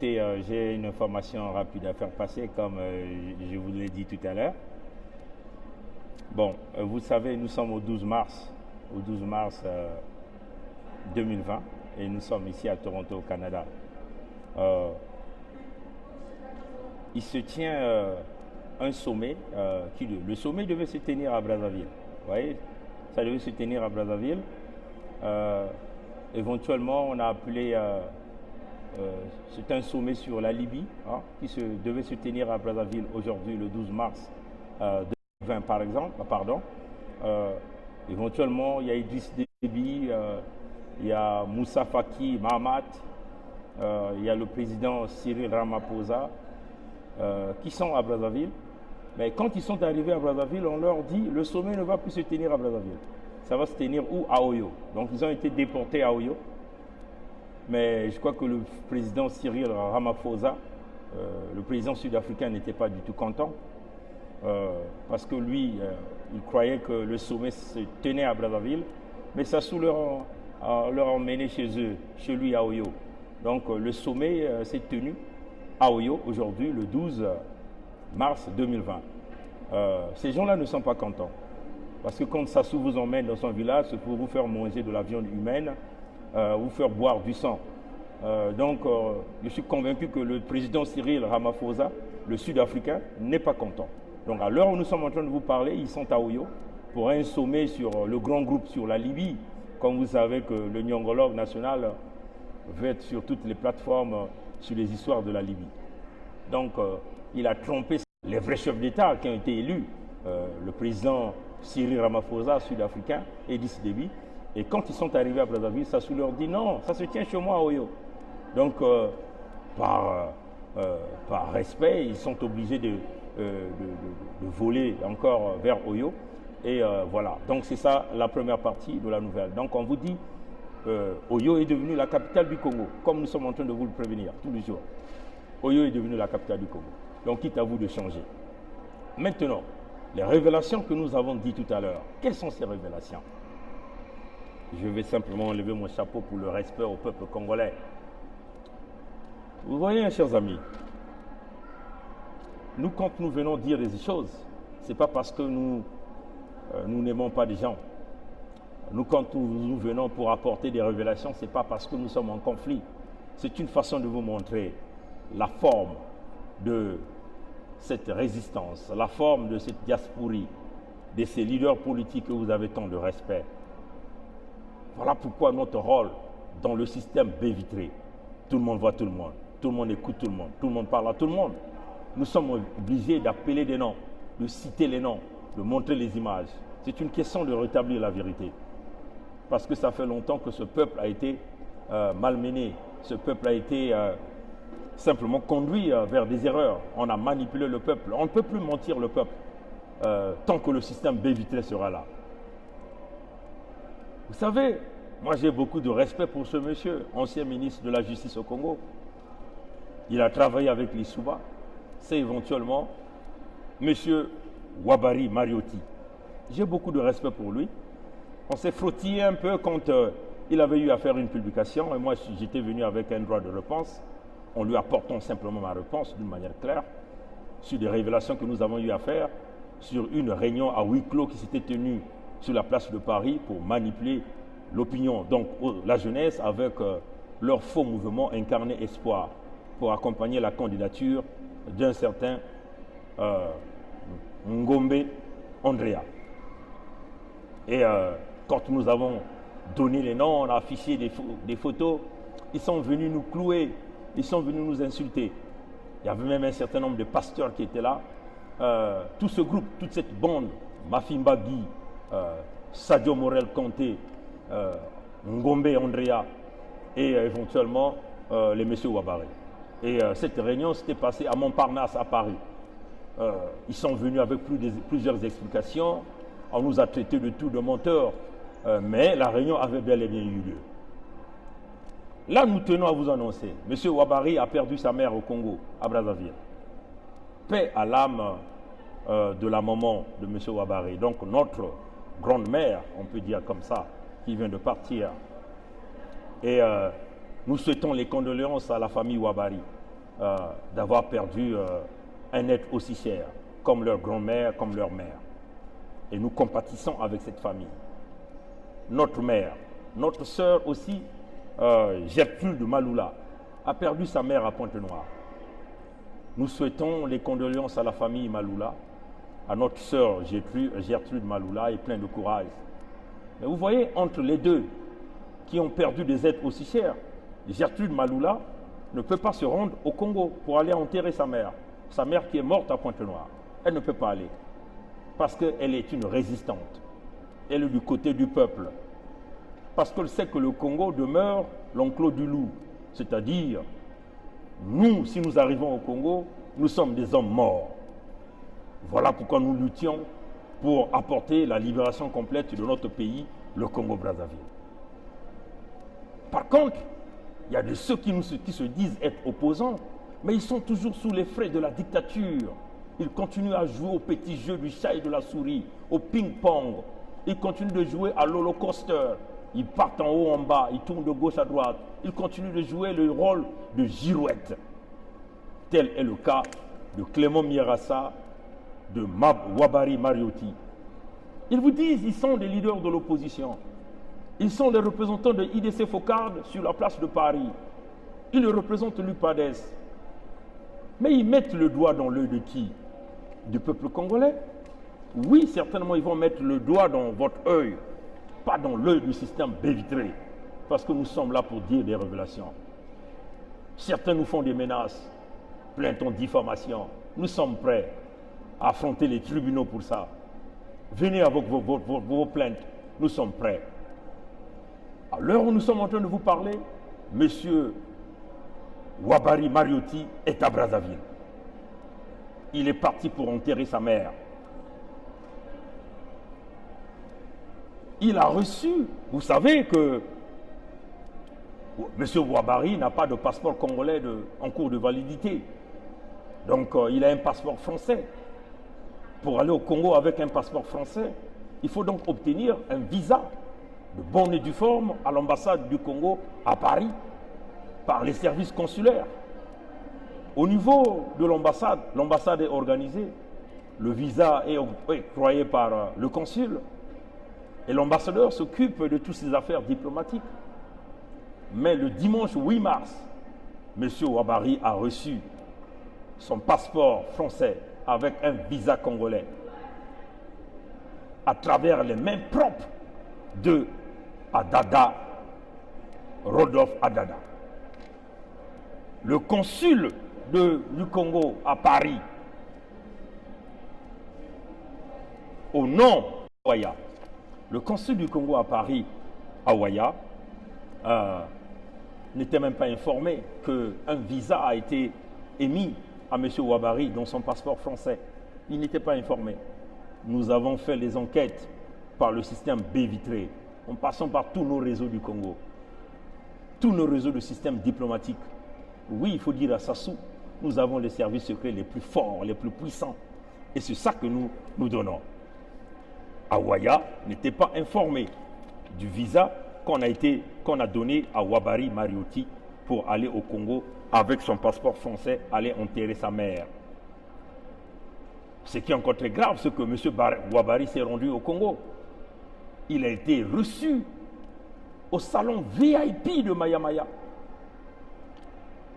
écoutez, j'ai une information rapide à faire passer, comme je vous l'ai dit tout à l'heure. Bon, vous savez, nous sommes au 12 mars 2020, et nous sommes ici à Toronto, au Canada. Il se tient un sommet, le sommet devait se tenir à Brazzaville. Vous voyez, ça devait se tenir à Brazzaville. Éventuellement, on a appelé, c'est un sommet sur la Libye, hein, devait se tenir à Brazzaville aujourd'hui, le 12 mars 2020, par exemple. Éventuellement, il y a Idriss Déby, il y a Moussa Faki Mahamat, il y a le président Cyril Ramaphosa, qui sont à Brazzaville. Mais quand ils sont arrivés à Brazzaville, on leur dit le sommet ne va plus se tenir à Brazzaville. Ça va se tenir où? À Oyo. Donc ils ont été déportés à Oyo. Mais je crois que le président Cyril Ramaphosa, le président sud-africain, n'était pas du tout content. Parce que lui, il croyait que le sommet se tenait à Brazzaville. Mais Sassou leur a emmené chez eux, chez lui à Oyo. Donc le sommet s'est tenu à Oyo aujourd'hui, le 12 mars 2020. Ces gens-là ne sont pas contents. Parce que quand Sassou vous emmène dans son village, c'est pour vous faire manger de la viande humaine, vous faire boire du sang. Donc, je suis convaincu que le président Cyril Ramaphosa, le Sud-Africain, n'est pas content. Donc, à l'heure où nous sommes en train de vous parler, ils sont à Oyo pour un sommet sur le grand groupe sur la Libye. Comme vous savez que le Nyongologue national veut être sur toutes les plateformes sur les histoires de la Libye. Donc, il a trompé les vrais chefs d'État qui ont été élus, le président Cyril Ramaphosa, sud-africain, et Idriss Déby. Et quand ils sont arrivés à Brazzaville, Sassou leur dit non, ça se tient chez moi à Oyo. Donc, par respect, ils sont obligés de voler encore vers Oyo. Et voilà, donc c'est ça la première partie de la nouvelle. Donc on vous dit, Oyo est devenue la capitale du Congo, comme nous sommes en train de vous le prévenir tous les jours. Oyo est devenue la capitale du Congo. Donc quitte à vous de changer. Maintenant, les révélations que nous avons dit tout à l'heure, quelles sont ces révélations? Je vais simplement enlever mon chapeau pour le respect au peuple congolais. Vous voyez, chers amis, nous, quand nous venons dire des choses, ce n'est pas parce que nous n'aimons pas des gens. Nous, quand nous venons pour apporter des révélations, ce n'est pas parce que nous sommes en conflit. C'est une façon de vous montrer la forme de cette résistance, la forme de cette diasporie, de ces leaders politiques que vous avez tant de respect. Voilà pourquoi notre rôle dans le système B-vitré, tout le monde voit tout le monde écoute tout le monde parle à tout le monde. Nous sommes obligés d'appeler des noms, de citer les noms, de montrer les images. C'est une question de rétablir la vérité. Parce que ça fait longtemps que ce peuple a été malmené, ce peuple a été simplement conduit vers des erreurs. On a manipulé le peuple. On ne peut plus mentir le peuple tant que le système B-vitré sera là. Vous savez, moi j'ai beaucoup de respect pour ce monsieur, ancien ministre de la Justice au Congo. Il a travaillé avec les Souba. C'est éventuellement monsieur Wabari Mariotti. J'ai beaucoup de respect pour lui. On s'est frottillé un peu quand il avait eu à faire une publication et moi j'étais venu avec un droit de réponse. En lui apportant simplement ma réponse d'une manière claire sur des révélations que nous avons eu à faire sur une réunion à huis clos qui s'était tenue sur la place de Paris pour manipuler l'opinion, donc la jeunesse avec leur faux mouvement incarné espoir pour accompagner la candidature d'un certain Ngombe Andrea. Et quand nous avons donné les noms, on a affiché des photos, ils sont venus nous clouer, ils sont venus nous insulter. Il y avait même un certain nombre de pasteurs qui étaient là. Tout ce groupe, toute cette bande, Mafimba Guy, Sadio Morel Conté, Ngombe Andrea et éventuellement les messieurs Wabare. Et cette réunion s'était passée à Montparnasse à Paris. Ils sont venus avec plusieurs explications. On nous a traités de tout de menteurs, mais la réunion avait bel et bien eu lieu. Là, nous tenons à vous annoncer, M. Wabari a perdu sa mère au Congo, à Brazzaville. Paix à l'âme de la maman de M. Wabari, donc notre grande-mère, on peut dire comme ça, qui vient de partir. Et nous souhaitons les condoléances à la famille Wabari. d'avoir perdu un être aussi cher, comme leur grand-mère, comme leur mère. Et nous compatissons avec cette famille. Notre mère, notre sœur aussi, Gertrude Maloula, a perdu sa mère à Pointe-Noire. Nous souhaitons les condoléances à la famille Maloula, à notre sœur Gertrude Maloula, et plein de courage. Mais vous voyez, entre les deux qui ont perdu des êtres aussi chers, Gertrude Maloula ne peut pas se rendre au Congo pour aller enterrer sa mère qui est morte à Pointe-Noire. Elle ne peut pas aller parce qu'elle est une résistante. Elle est du côté du peuple. Parce qu'elle sait que le Congo demeure l'enclos du loup. C'est-à-dire, nous, si nous arrivons au Congo, nous sommes des hommes morts. Voilà pourquoi nous luttions pour apporter la libération complète de notre pays, le Congo-Brazzaville. Par contre, il y a de ceux qui se disent être opposants, mais ils sont toujours sous les frais de la dictature. Ils continuent à jouer au petit jeu du chat et de la souris, au ping-pong. Ils continuent de jouer à l'holocausteur. Ils partent en haut, en bas, ils tournent de gauche à droite. Ils continuent de jouer le rôle de girouette. Tel est le cas de Clément Mierassa, de Wabari Mariotti. Ils vous disent qu'ils sont des leaders de l'opposition. Ils sont les représentants de IDC Focarde sur la place de Paris. Ils représentent l'UPADES. Mais ils mettent le doigt dans l'œil de qui? Du peuple congolais? Oui, certainement, ils vont mettre le doigt dans votre œil, pas dans l'œil du système bévitré, parce que nous sommes là pour dire des révélations. Certains nous font des menaces, plaintes en diffamation. Nous sommes prêts à affronter les tribunaux pour ça. Venez avec vos plaintes, nous sommes prêts. À l'heure où nous sommes en train de vous parler, monsieur Wabari Mariotti est à Brazzaville. Il est parti pour enterrer sa mère. Il a reçu, vous savez que monsieur Wabari n'a pas de passeport congolais en cours de validité. Donc il a un passeport français. Pour aller au Congo avec un passeport français, il faut donc obtenir un visa de bonne et due forme à l'ambassade du Congo à Paris par les services consulaires. Au niveau de l'ambassade, l'ambassade est organisée, le visa est octroyé par le consul et l'ambassadeur s'occupe de toutes ces affaires diplomatiques. Mais le dimanche 8 mars, M. Wabari a reçu son passeport français avec un visa congolais à travers les mains propres de Adada, Rodolphe Adada. Le consul du Congo à Paris, au nom d'Awaya, le consul du Congo à Paris, Awaya, n'était même pas informé qu'un visa a été émis à M. Wabari dans son passeport français. Il n'était pas informé. Nous avons fait les enquêtes par le système bévitré, en passant par tous nos réseaux du Congo, tous nos réseaux de systèmes diplomatiques. Oui, il faut dire à Sassou, nous avons les services secrets les plus forts, les plus puissants. Et c'est ça que nous donnons. Awaya n'était pas informé du visa qu'on a donné à Wabari Mariotti pour aller au Congo avec son passeport français, aller enterrer sa mère. Ce qui est encore très grave, c'est que M. Wabari s'est rendu au Congo. Il a été reçu au salon VIP de Maya Maya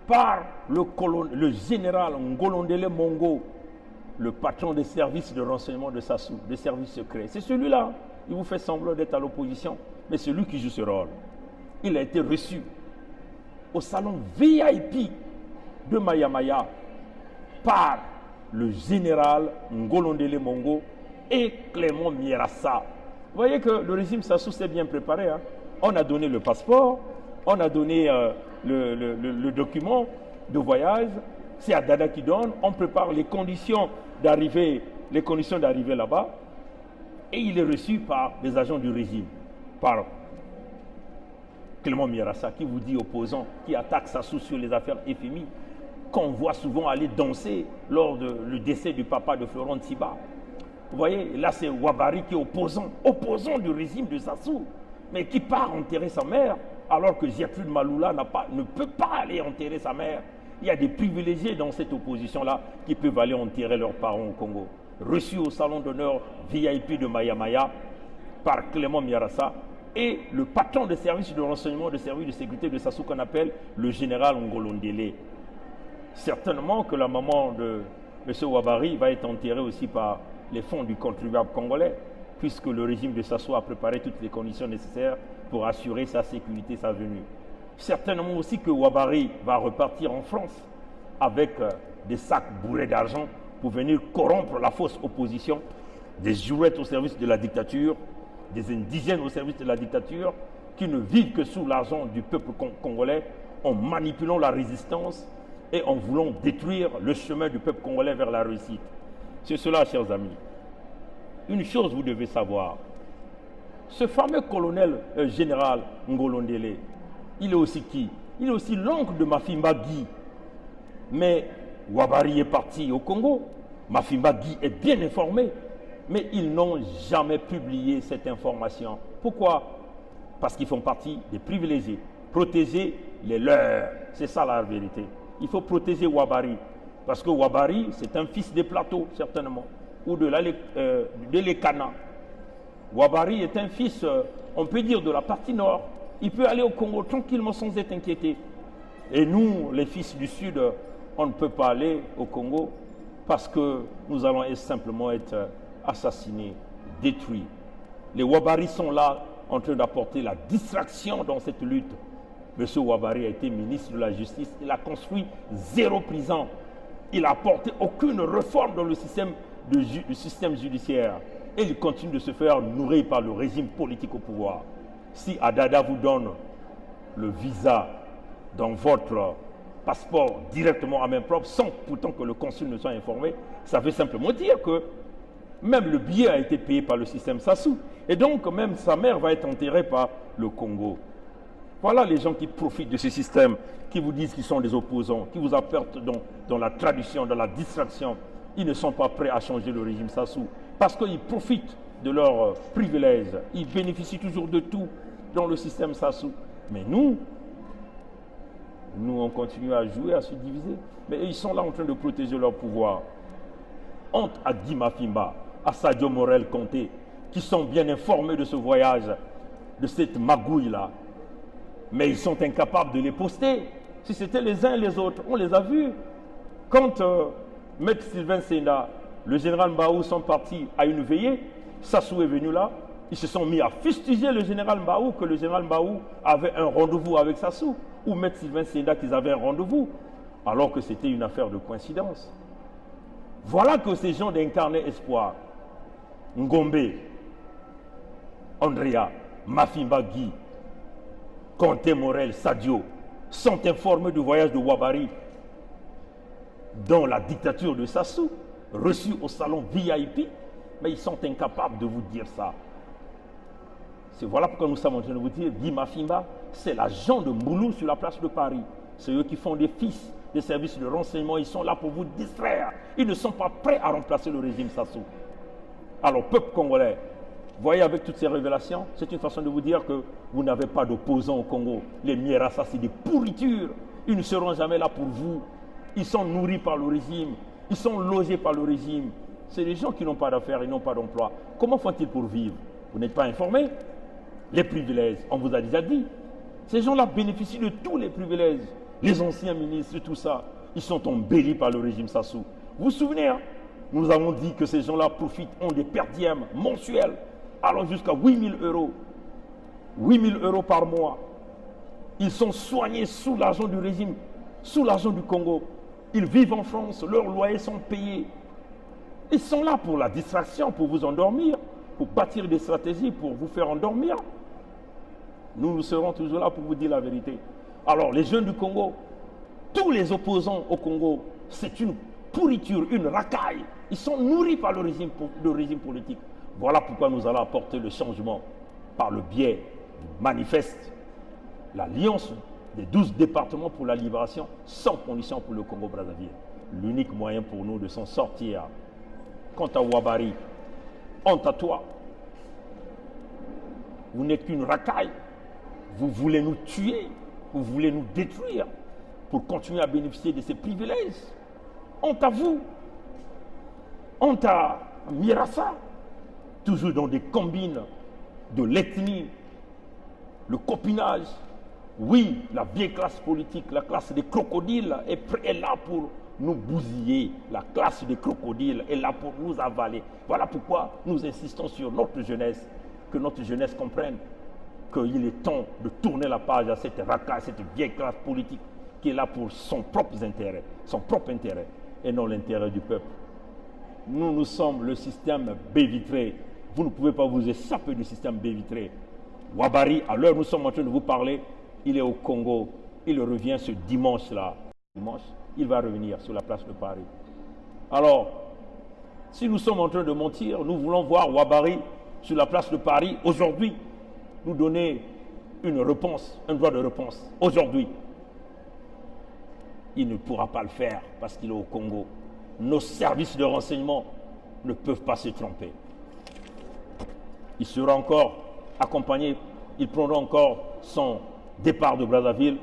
par le général Ngolondele Mongo, le patron des services de renseignement de Sassou, des services secrets. C'est celui-là. Il vous fait semblant d'être à l'opposition, mais c'est lui qui joue ce rôle. Il a été reçu au salon VIP de Maya Maya par le général Ngolondele Mongo et Clément Mierassa. Vous voyez que le régime Sassou s'est bien préparé. Hein? On a donné le passeport, on a donné le document de voyage, c'est Adada qui donne, on prépare les conditions d'arrivée là-bas, et il est reçu par les agents du régime, par Clément Mierassa, qui vous dit opposant, qui attaque Sassou sur les affaires FMI, qu'on voit souvent aller danser lors du décès du papa de Florent Tsiba. Vous voyez, là c'est Wabari qui est opposant du régime de Sassou, mais qui part enterrer sa mère, alors que Gertrude Maloula ne peut pas aller enterrer sa mère. Il y a des privilégiés dans cette opposition-là qui peuvent aller enterrer leurs parents au Congo. Reçus au salon d'honneur VIP de Maya Maya par Clément Miarassa et le patron des services de renseignement, des services de sécurité de Sassou qu'on appelle le général Ngolondele. Certainement que la maman de M. Ouabari va être enterrée aussi par les fonds du contribuable congolais, puisque le régime de Sassou a préparé toutes les conditions nécessaires pour assurer sa sécurité, sa venue. Certainement aussi que Ouabari va repartir en France avec des sacs bourrés d'argent pour venir corrompre la fausse opposition, des jouettes au service de la dictature, des indigènes au service de la dictature, qui ne vivent que sous l'argent du peuple congolais, en manipulant la résistance et en voulant détruire le chemin du peuple congolais vers la réussite. C'est cela, chers amis. Une chose vous devez savoir, ce fameux colonel général Ngolondele, il est aussi qui? Il est aussi l'oncle de Mafimba Guy. Mais Ouabari est parti au Congo. Mafimba Guy est bien informé. Mais ils n'ont jamais publié cette information. Pourquoi? Parce qu'ils font partie des privilégiés. Protéger les leurs. C'est ça la vérité. Il faut protéger Ouabari. Parce que Ouabari, c'est un fils des plateaux, certainement. Ou de l'Ekana. Ouabari est un fils, on peut dire, de la partie nord. Il peut aller au Congo tranquillement sans être inquiété. Et nous, les fils du Sud, on ne peut pas aller au Congo parce que nous allons simplement être assassinés, détruits. Les Ouabari sont là en train d'apporter la distraction dans cette lutte. M. Ouabari a été ministre de la Justice. Il a construit 0 prison. Il n'a apporté aucune réforme dans le système judiciaire. Et il continue de se faire nourrir par le régime politique au pouvoir. Si Adada vous donne le visa dans votre passeport directement à main propre, sans pourtant que le consul ne soit informé, ça veut simplement dire que même le billet a été payé par le système Sassou. Et donc, même sa mère va être enterrée par le Congo. Voilà les gens qui profitent de ce système, qui vous disent qu'ils sont des opposants, qui vous apportent dans la tradition, dans la distraction. Ils ne sont pas prêts à changer le régime Sassou parce qu'ils profitent de leurs privilèges. Ils bénéficient toujours de tout dans le système Sassou. Mais nous, on continue à jouer, à se diviser. Mais ils sont là en train de protéger leur pouvoir. Honte à Guy Mafimba, à Sadio Morel Conté, qui sont bien informés de ce voyage, de cette magouille-là. Mais ils sont incapables de les poster. Si c'était les uns et les autres, on les a vus. Quand Maître Sylvain Senda, le général Mbaou sont partis à une veillée, Sassou est venu là, ils se sont mis à fustiger le général Mbaou, que le général Mbaou avait un rendez-vous avec Sassou, ou Maître Sylvain Senda qu'ils avaient un rendez-vous, alors que c'était une affaire de coïncidence. Voilà que ces gens d'incarner espoir, Ngombe, Andrea, Mafimba Guy, Conté Morel, Sadio, sont informés du voyage de Ouabari dans la dictature de Sassou, reçus au salon VIP, mais ils sont incapables de vous dire ça. C'est voilà pourquoi nous sommes en train de vous dire, Guy Mafimba, c'est l'agent de Moulou sur la place de Paris. C'est eux qui font des fils des services de renseignement, ils sont là pour vous distraire. Ils ne sont pas prêts à remplacer le régime Sassou. Alors, peuple congolais, voyez avec toutes ces révélations, c'est une façon de vous dire que vous n'avez pas d'opposants au Congo. Les Mierassa, c'est des pourritures. Ils ne seront jamais là pour vous. Ils sont nourris par le régime. Ils sont logés par le régime. C'est des gens qui n'ont pas d'affaires, ils n'ont pas d'emploi. Comment font-ils pour vivre? Vous n'êtes pas informés? Les privilèges, on vous a déjà dit. Ces gens-là bénéficient de tous les privilèges. Les anciens ministres, tout ça, ils sont embellis par le régime Sassou. Vous vous souvenez, hein? Nous avons dit que ces gens-là profitent, ont des perdièmes mensuels, allant jusqu'à 8 000 euros. 8 000 euros par mois. Ils sont soignés sous l'argent du régime, sous l'argent du Congo. Ils vivent en France, leurs loyers sont payés. Ils sont là pour la distraction, pour vous endormir, pour bâtir des stratégies, pour vous faire endormir. Nous serons toujours là pour vous dire la vérité. Alors, les jeunes du Congo, tous les opposants au Congo, c'est une pourriture, une racaille. Ils sont nourris par le régime politique. Voilà pourquoi nous allons apporter le changement par le biais du manifeste, l'alliance des 12 départements pour la libération sans condition pour le Congo-Brazzaville. L'unique moyen pour nous de s'en sortir. Quant à Ouabari, honte à toi. Vous n'êtes qu'une racaille. Vous voulez nous tuer. Vous voulez nous détruire. pour continuer à bénéficier de ces privilèges. Honte à vous. Honte à Mirassa. Toujours dans des combines de l'ethnie, le copinage. Oui, la vieille classe politique, la classe des crocodiles est là pour nous bousiller. La classe des crocodiles est là pour nous avaler. Voilà pourquoi nous insistons sur notre jeunesse, que notre jeunesse comprenne qu'il est temps de tourner la page à cette racaille, cette vieille classe politique qui est là pour son propre intérêt, et non l'intérêt du peuple. Nous sommes le système B-vitré. Vous ne pouvez pas vous échapper du système B-vitré. Ouabary, à l'heure où nous sommes en train de vous parler, il est au Congo. Il revient ce dimanche-là. Dimanche, il va revenir sur la place de Paris. Alors, si nous sommes en train de mentir, nous voulons voir Ouabary sur la place de Paris aujourd'hui, nous donner une réponse, un droit de réponse. Aujourd'hui, il ne pourra pas le faire parce qu'il est au Congo. Nos services de renseignement ne peuvent pas se tromper. Il sera encore accompagné, il prendra encore son départ de Brazzaville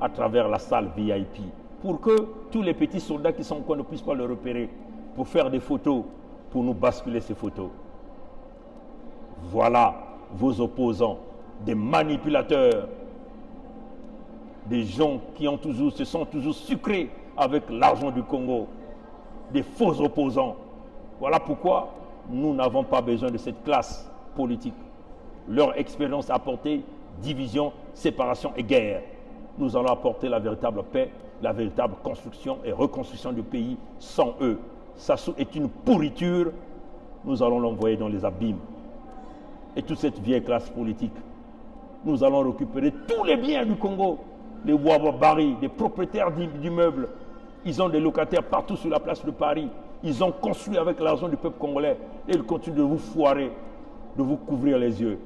à travers la salle VIP pour que tous les petits soldats qui sont encore ne puissent pas le repérer, pour faire des photos, pour nous basculer ces photos. Voilà vos opposants, des manipulateurs, des gens qui se sont toujours sucrés avec l'argent du Congo, des faux opposants. Voilà pourquoi nous n'avons pas besoin de cette classe politique. Leur expérience a apporté division, séparation et guerre. Nous allons apporter la véritable paix, la véritable construction et reconstruction du pays sans eux. Sassou est une pourriture, nous allons l'envoyer dans les abîmes. Et toute cette vieille classe politique, nous allons récupérer tous les biens du Congo. Les Ouabary, des propriétaires d'immeubles, ils ont des locataires partout sur la place de Paris. Ils ont construit avec l'argent du peuple congolais et ils continuent de vous foirer, de vous couvrir les yeux.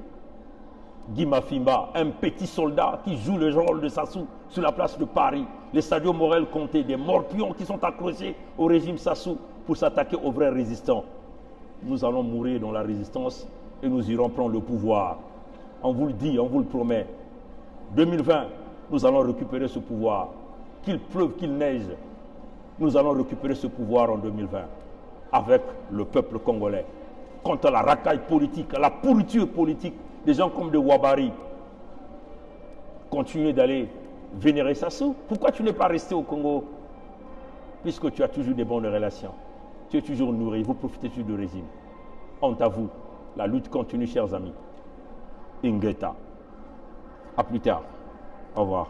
Guy Mafimba, un petit soldat qui joue le rôle de Sassou sur la place de Paris. Les Sadio Morel Conté, des morpions qui sont accrochés au régime Sassou pour s'attaquer aux vrais résistants. Nous allons mourir dans la résistance et nous irons prendre le pouvoir. On vous le dit, on vous le promet. 2020, nous allons récupérer ce pouvoir. Qu'il pleuve, qu'il neige, nous allons récupérer ce pouvoir en 2020 avec le peuple congolais. Quant à la racaille politique, à la pourriture politique, des gens comme de Ouabary, continuez d'aller vénérer Sassou. Pourquoi tu n'es pas resté au Congo? Puisque tu as toujours des bonnes relations. Tu es toujours nourri, vous profitez toujours du régime. Honte à vous. La lutte continue, chers amis. Ingeta. À plus tard. Au revoir.